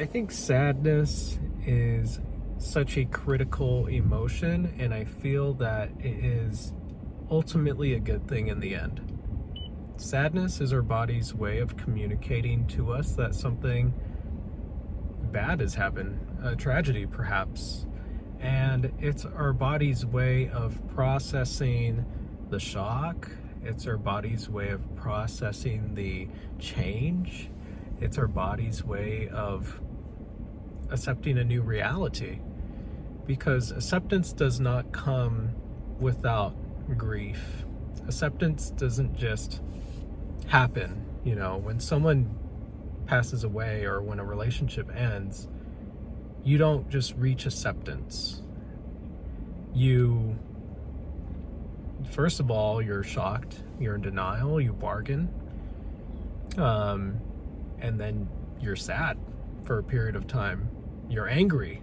I think sadness is such a critical emotion, and I feel that it is ultimately a good thing in the end. Sadness is our body's way of communicating to us that something bad has happened, a tragedy perhaps, and it's our body's way of processing the shock. It's our body's way of processing the change. It's our body's way of accepting a new reality, because acceptance does not come without grief. Acceptance doesn't just happen. When someone passes away or when a relationship ends, you don't just reach acceptance. First of all, you're shocked, you're in denial, you bargain, and then you're sad for a period of time. You're angry.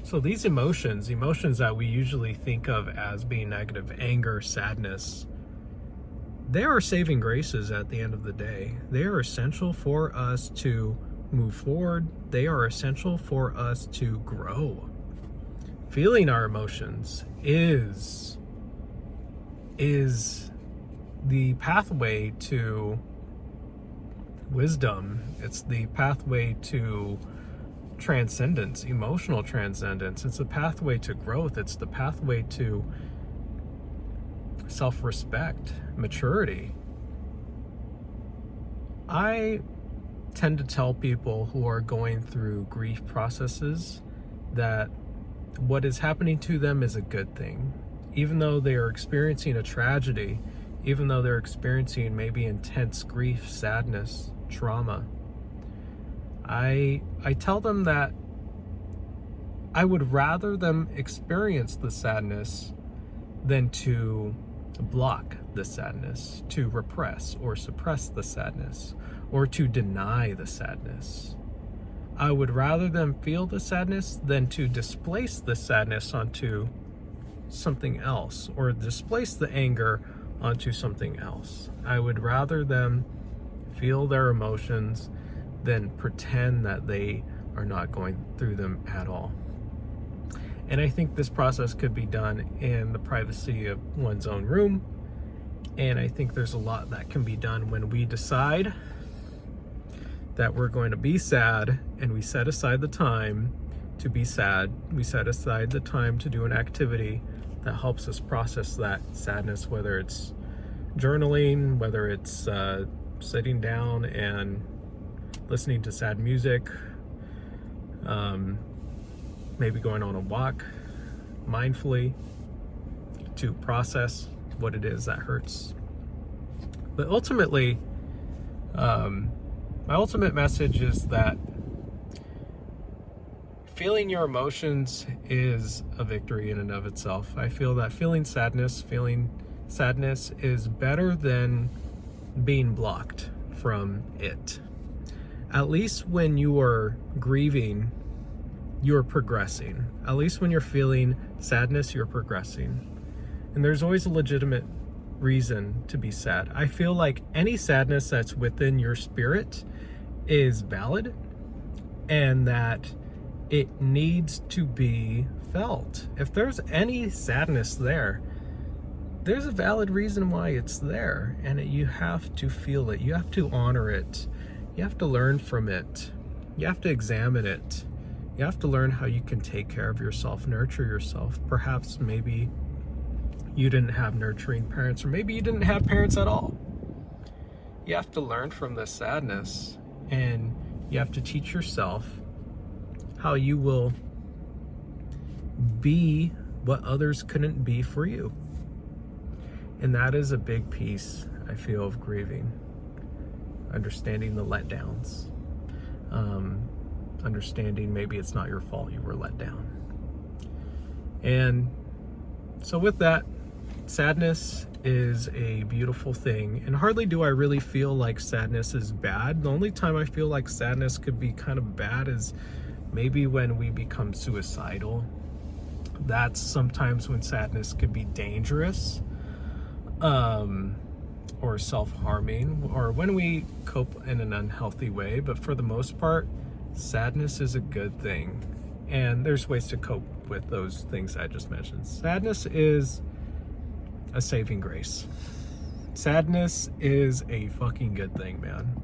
So these emotions that we usually think of as being negative, anger, sadness, they are saving graces at the end of the day. They are essential for us to move forward. They are essential for us to grow. Feeling our emotions is the pathway to wisdom. It's the pathway to transcendence, emotional transcendence. It's the pathway to growth. It's the pathway to self-respect, maturity. I tend to tell people who are going through grief processes that what is happening to them is a good thing. Even though they are experiencing a tragedy, even though they're experiencing maybe intense grief, sadness, trauma, I tell them that I would rather them experience the sadness than to block the sadness, to repress or suppress the sadness, or to deny the sadness. I would rather them feel the sadness than to displace the sadness onto something else, or displace the anger onto something else. I would rather them feel their emotions than pretend that they are not going through them at all. And I think this process could be done in the privacy of one's own room. And I think there's a lot that can be done when we decide that we're going to be sad, and we set aside the time to be sad. We set aside the time to do an activity that helps us process that sadness, whether it's journaling, whether it's sitting down and listening to sad music, maybe going on a walk mindfully to process what it is that hurts. But ultimately, my ultimate message is that feeling your emotions is a victory in and of itself. I feel that feeling sadness is better than being blocked from it. At least when you are grieving, you're progressing. At least when you're feeling sadness, you're progressing. And there's always a legitimate reason to be sad. I feel like any sadness that's within your spirit is valid, and that it needs to be felt. If there's any sadness there, there's a valid reason why it's there, and you have to feel it. You have to honor it. You have to learn from it. You have to examine it. You have to learn how you can take care of yourself, nurture yourself. Perhaps maybe you didn't have nurturing parents, or maybe you didn't have parents at all. You have to learn from this sadness, and you have to teach yourself how you will be what others couldn't be for you. And that is a big piece, I feel, of grieving. Understanding the letdowns. Understanding maybe it's not your fault you were let down. And so with that, sadness is a beautiful thing, and hardly do I really feel like sadness is bad. The only time I feel like sadness could be kind of bad is maybe when we become suicidal. That's sometimes when sadness could be dangerous, or self-harming, or when we cope in an unhealthy way. But for the most part, sadness is a good thing. And there's ways to cope with those things I just mentioned. Sadness is a saving grace. Sadness is a fucking good thing, man,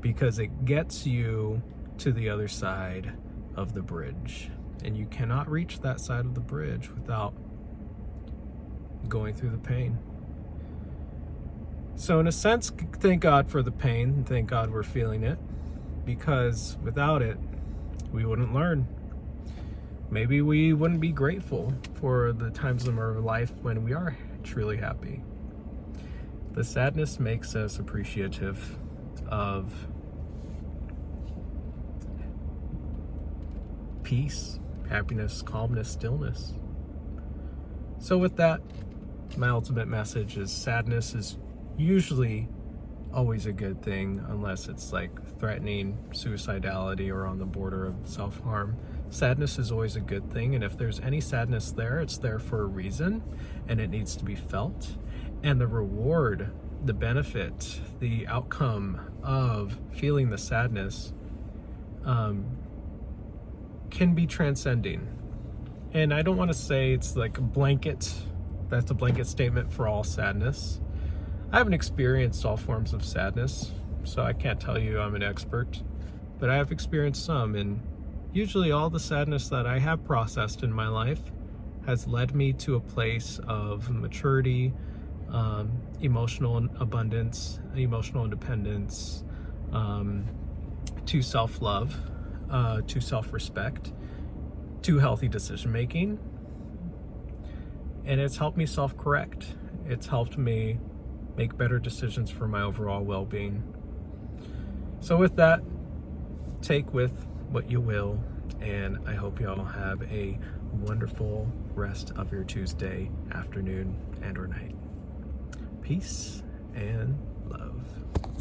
because it gets you to the other side of the bridge. And you cannot reach that side of the bridge without going through the pain. So in a sense, thank God for the pain, and thank God we're feeling it, because without it, we wouldn't learn. Maybe we wouldn't be grateful for the times in our life when we are truly happy. The sadness makes us appreciative of peace, happiness, calmness, stillness. So with that, my ultimate message is sadness is usually always a good thing, unless it's like threatening suicidality or on the border of self-harm. Sadness is always a good thing, and if there's any sadness there, it's there for a reason, and it needs to be felt. And the reward, the benefit, the outcome of feeling the sadness can be transcending. And I don't want to say it's like a blanket, that's a blanket statement for all sadness. I haven't experienced all forms of sadness, so I can't tell you I'm an expert, but I have experienced some, and usually all the sadness that I have processed in my life has led me to a place of maturity, emotional abundance, emotional independence, to self-love, to self-respect, to healthy decision-making, and it's helped me self-correct. It's helped me make better decisions for my overall well-being. So with that, take with what you will, and I hope you all have a wonderful rest of your Tuesday afternoon and or night. Peace and love.